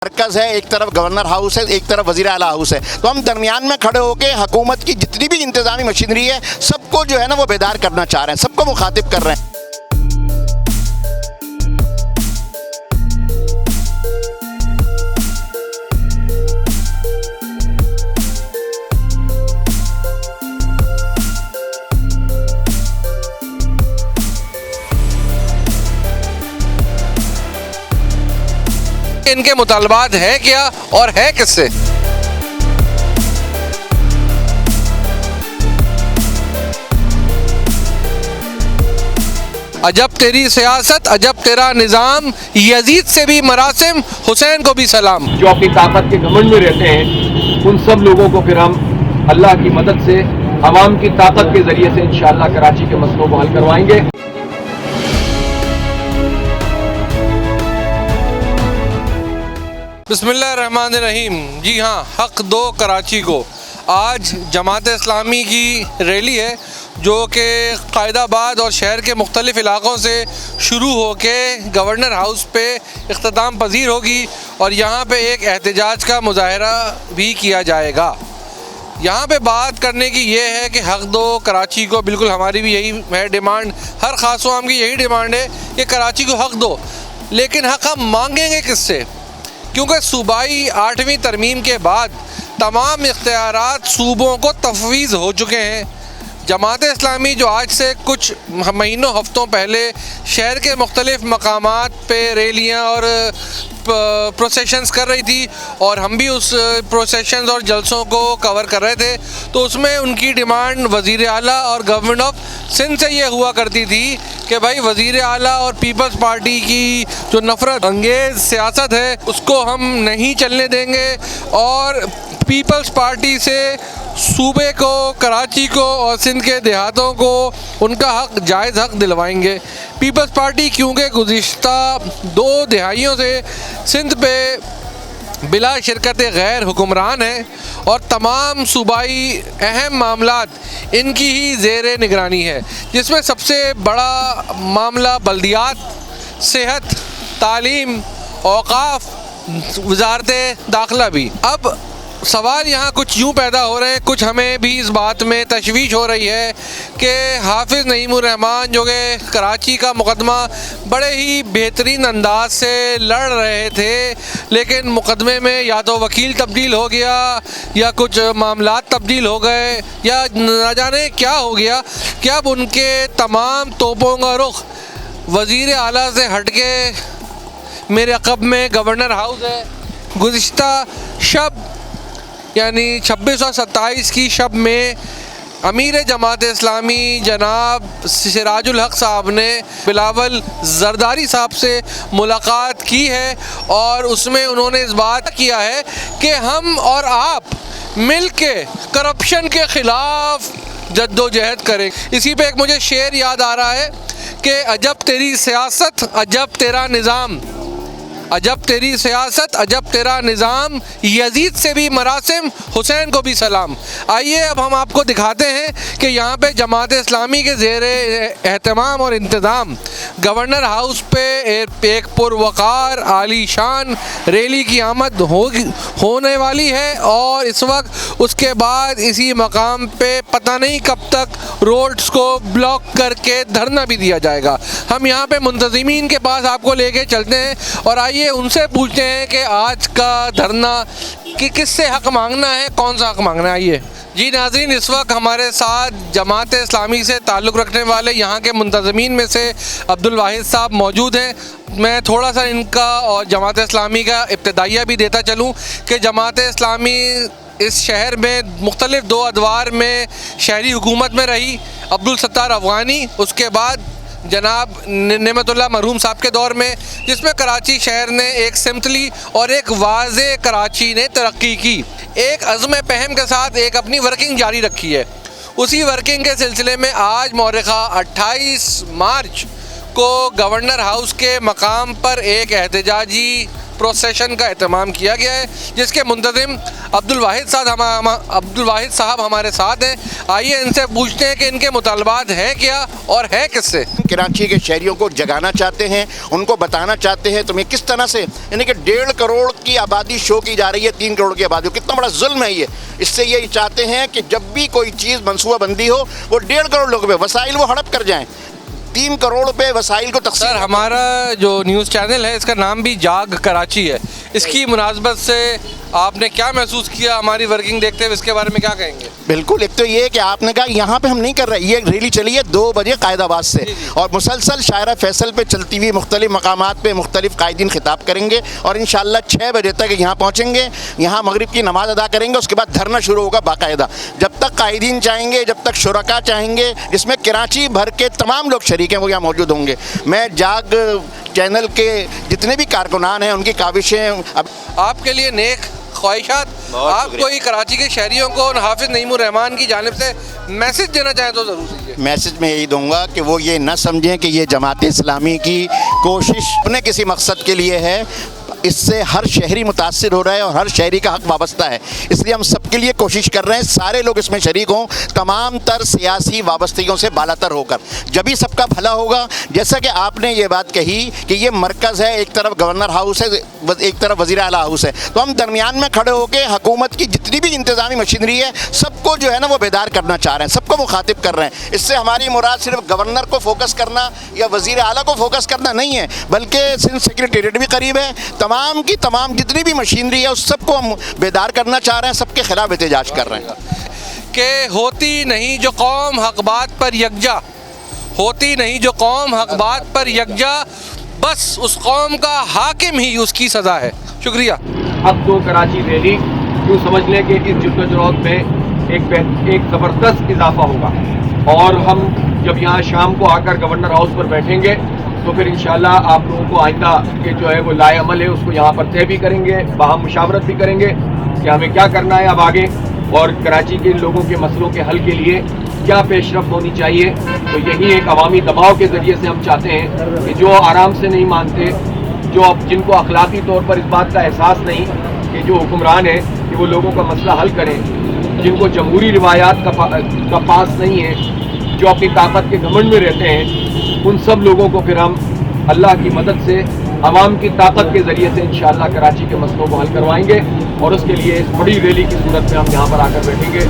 मरकज़ है, एक तरफ गवर्नर हाउस है, एक तरफ वज़ीर आला हाउस है। तो हम दरमियान में खड़े होकर हुकूमत की जितनी भी इंतज़ामी मशीनरी है सबको जो है ना वो बेदार करना चाह रहे हैं, सबको मुखातिब कर रहे हैं। इनके मुतालबात है क्या और है किससे? अजब तेरी सियासत, अजब तेरा निज़ाम, यजीद से भी मरासिम, हुसैन को भी सलाम। जो अपनी ताकत के घमंड में रहते हैं उन सब लोगों को फिर हम अल्लाह की मदद से अवाम की ताकत के जरिए से इंशाअल्लाह कराची के मसलों को हल करवाएंगे। बिस्मिल्लाहिर्रहमानिर्रहीम। जी हाँ, हक दो कराची को। आज जमात इस्लामी की रैली है जो कि कायदाबाद और शहर के मुख्तलिफ़ इलाक़ों से शुरू होके गवर्नर हाउस पे इख्तिताम पजीर होगी और यहाँ पे एक एहतजाज का मुजाहरा भी किया जाएगा। यहाँ पे बात करने की ये है कि हक दो कराची को, बिल्कुल हमारी भी यही है डिमांड, हर ख़ास आम की यही डिमांड है कि कराची को हक दो। लेकिन हक हम मांगेंगे किससे? क्योंकि सूबाई 8वीं तरमीम के बाद तमाम इख्तियारात सूबों को तफवीज़ हो चुके हैं। जमात इस्लामी जो आज से कुछ महीनों हफ्तों पहले शहर के मुख्तलिफ़ मकामात पे रैलियाँ और प्रोसेशंस कर रही थी और हम भी उस प्रोसेशंस और जलसों को कवर कर रहे थे, तो उसमें उनकी डिमांड वज़ीर आला और गवर्नमेंट ऑफ सिंध से ये हुआ करती थी कि भाई वज़ीर आला और पीपल्स पार्टी की जो नफ़रत अंगेज़ सियासत है उसको हम नहीं चलने देंगे और पीपल्स पार्टी से सूबे को, कराची को और सिंध के देहातों को उनका हक, जायज़ हक दिलवाएंगे। पीपल्स पार्टी क्योंकि गुज़िश्ता 2 दिहाइयों से सिंध पे बिला शिरकत गैर हुक्मरान है और तमाम सूबाई अहम मामलात इनकी ही ज़ेर निगरानी है, जिसमें सबसे बड़ा मामला बल्दियात, सेहत, तालीम, औक़ाफ़, वज़ारत दाखिला भी। अब सवाल यहाँ कुछ यूँ पैदा हो रहे हैं, कुछ हमें भी इस बात में तशवीश हो रही है कि हाफिज़ नईमुर रहमान जो कि कराची का मुकदमा बड़े ही बेहतरीन अंदाज से लड़ रहे थे, लेकिन मुकदमे में या तो वकील तब्दील हो गया या कुछ मामलात तब्दील हो गए या न जाने क्या हो गया कि अब उनके तमाम तोपों का रुख वज़ीर आला से हट के मेरे अक़ब में गवर्नर हाउस है। गुज़िश्ता शब यानी 26 और 27 की शब में अमीर जमात इस्लामी जनाब सिराजुल हक साहब ने बिलावल ज़रदारी साहब से मुलाकात की है और उसमें उन्होंने इस बात किया है कि हम और आप मिल के करप्शन के ख़िलाफ़ जद्दोजहद करें। इसी पे एक मुझे शेर याद आ रहा है कि अजब तेरी सियासत, अजब तेरा निज़ाम, अजब तेरी सियासत, अजब तेरा निज़ाम, यजीद से भी मरासिम, हुसैन को भी सलाम। आइए अब हम आपको दिखाते हैं कि यहाँ पे जमात इस्लामी के ज़ेर एहतमाम और इंतज़ाम गवर्नर हाउस पे एक पुरवकार आलीशान रैली की आमद होने वाली है और इस वक्त उसके बाद इसी मकाम पे पता नहीं कब तक रोड्स को ब्लॉक करके धरना भी दिया जाएगा। हम यहाँ पे मुंतज़िमीन के पास आपको लेके चलते हैं और आइए उनसे पूछते हैं कि आज का धरना कि किससे हक मांगना है, कौन सा हक मांगना है। आइए जी नाज़रीन, इस वक्त हमारे साथ जमात इस्लामी से ताल्लुक़ रखने वाले यहाँ के मुंतज़िमीन में से अब्दुल वाहिद साहब मौजूद हैं। मैं थोड़ा सा इनका और जमात इस्लामी का इब्तिदाइया भी देता चलूँ कि जमात इस्लामी इस शहर में मुख्तलिफ़ 2 अदवार में शहरी हुकूमत में रही। अब्दुल सत्तार अफ़गानी, उसके बाद जनाब नेमतुल्लाह मरहूम साहब के दौर में, जिसमें कराची शहर ने एक सिमतली और एक वाज़े कराची ने तरक्की की, एक अज़्म पहम के साथ एक अपनी वर्किंग जारी रखी है। उसी वर्किंग के सिलसिले में आज मौरिख़ा 28 मार्च को गवर्नर हाउस के मकाम पर एक एहतजाजी प्रोसेशन का एहतमाम किया गया है, जिसके मुंतज़िम अब्दुल वाहिद साहब हमारे साथ हैं। आइए इनसे पूछते हैं कि इनके मुतालबात हैं क्या और है किससे। कराची के शहरियों को जगाना चाहते हैं, उनको बताना चाहते हैं तुम्हें किस तरह से, यानी कि 1.5 करोड़ की आबादी शो की जा रही है, 3 करोड़ की आबादी, कितना बड़ा जुल्म है ये। इससे ये चाहते हैं कि जब भी कोई चीज़ मनसूबाबंदी हो वो 1.5 करोड़ लोगों पे वसाइल वो हड़प कर जाएं, 3 करोड़ पे वसाइल को तकसीम। सर, हमारा जो न्यूज़ चैनल है इसका नाम भी जाग कराची है, इसकी मुनासबत से आपने क्या महसूस किया हमारी वर्किंग देखते हुए, इसके बारे में क्या कहेंगे? बिल्कुल, एक तो ये कि आपने कहा यहाँ पे हम नहीं कर रहे, ये रैली चली है 2 बजे कायदाबाद से, और मुसलसल शायरा फैसल पे चलती हुई मुख्तलिफ मकामात पे मुख्तलिफ कायदीन खिताब करेंगे और इंशाअल्लाह 6 बजे तक यहाँ पहुँचेंगे, यहाँ मगरिब की नमाज़ अदा करेंगे, उसके बाद धरना शुरू होगा बाकायदा। जब तक कायदीन चाहेंगे, जब तक शुरका चाहेंगे, जिसमें कराची भर के तमाम लोग शरीक हैं, वो यहाँ मौजूद होंगे। मैं जाग चैनल के जितने भी कारकुनान हैं उनकी काविशें आपके लिए नेक ख्वाहिशात। आप कोई कराची के शहरियों को हाफिज नईमुर रहमान की जानिब से मैसेज देना चाहें तो ज़रूर दीजिए। मैसेज में यही दूंगा कि वो ये न समझें कि ये जमात इस्लामी की कोशिश अपने किसी मकसद के लिए है, इससे हर शहरी मुतासिर हो रहा है और हर शहरी का हक वाबस्ता है। इसलिए हम सबके लिए कोशिश कर रहे हैं, सारे लोग इसमें शरीक हों, तमाम तर सियासी वाबस्तगियों से बालातर होकर, जब ही सबका भला होगा। जैसा कि आपने ये बात कही कि ये मरकज़ है, एक तरफ गवर्नर हाउस है, एक तरफ वज़ीर आला हाउस है, तो हम दरमियान में खड़े होकर हुकूमत की जितनी भी इंतज़ामी मशीनरी है सबको जो है ना वो बेदार करना चाह रहे हैं, सबको मुखातिब कर रहे हैं। इससे हमारी मुराद सिर्फ गवर्नर को फोकस करना या वज़ीर आला को फोकस करना नहीं है, बल्कि सिंध सेक्रेटेरिएट भी करीब है, तमाम की तमाम जितनी भी मशीनरी है उस सबको हम बेदार करना चाह रहे हैं, सबके खिलाफ एहतजाज कर रहे हैं। कि होती नहीं जो कौम हक बात पर यकजा, होती नहीं जो कौम हक बात पर यकजा, बस उस कौम का हाकिम ही उसकी सज़ा है। शुक्रिया। अब तो कराची रैली यूँ समझ लें कि इस जद्दोजहद में एक ज़बरदस्त इजाफा होगा, और हम जब यहाँ शाम को आकर गवर्नर हाउस पर बैठेंगे तो फिर इंशाल्लाह आप लोगों को आइंदा के जो है वो लाए अमल है उसको यहाँ पर तय भी करेंगे, बाहम मुशावरत भी करेंगे कि हमें क्या करना है अब आगे, और कराची के लोगों के मसलों के हल के लिए क्या पेशरफ होनी चाहिए। तो यही एक अवामी दबाव के ज़रिए से हम चाहते हैं कि जो आराम से नहीं मानते, जो जिनको अखलाकी तौर पर इस बात का एहसास नहीं कि जो हुक्मरान है कि वो लोगों का मसला हल करें, जिनको जमहूरी रिवायात का पास नहीं है, जो अपनी ताकत के घमंड में रहते हैं, उन सब लोगों को फिर हम अल्लाह की मदद से अवाम की ताकत के ज़रिए से इंशाअल्लाह कराची के मसलों को हल करवाएंगे, और उसके लिए इस बड़ी रैली की सूरत में हम यहाँ पर आकर बैठेंगे।